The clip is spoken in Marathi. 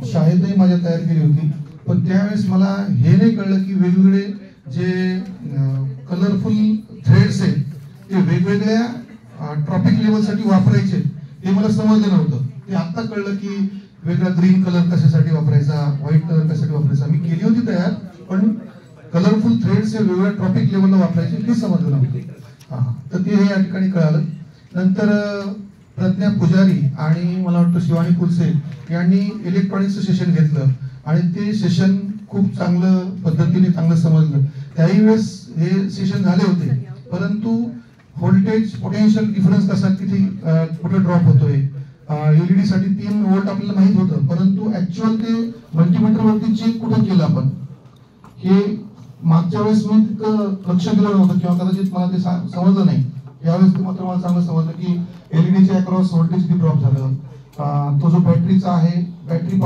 शाळेतही माझ्या तयार केली होती, पण त्यावेळेस मला हे नाही कळलं की वेगवेगळे जे कलरफुल थ्रेड्स आहेत ते वेगवेगळ्या ट्रॉपिक लेवलसाठी वापरायचे ते मला समजलं नव्हतं. ते आता कळलं की वेगळा ग्रीन कलर कशासाठी वापरायचा, व्हाईट कलर कशासाठी वापरायचा. मी केली होती तयार, पण कलरफुल थ्रेड्स हे वेगवेगळ्या ट्रॉपिक लेवलला वापरायचे हे समजलं नव्हतं. तर ते हे या ठिकाणी कळालं. नंतर प्रज्ञा पुजारी आणि मला वाटतं शिवानी कुलसे यांनी इलेक्ट्रॉनिक्सचं सेशन घेतलं आणि ते सेशन खूप चांगलं पद्धतीने चांगलं समजलं. त्याही वेळेस हे सेशन झाले होते, परंतु व्होल्टेज पोटेन्शियल डिफरन्स कसा किती कुठे ड्रॉप होतोय, एलईडी साठी 3 व्होल्ट आपल्याला माहित होतं, परंतु ऍक्च्युअल ते मल्टीमीटर वरती चेक कुठे केलं आपण हे मागच्या वेळेस मी तिथं लक्ष दिलं नव्हतं किंवा कदाचित मला ते समजलं नाही. यावेळेस ते मात्र मला चांगलं समजलं की एलईडीच्या अक्रॉस व्होल्टेज किती ड्रॉप झालं. तो जो बॅटरीचा आहे, बॅटरी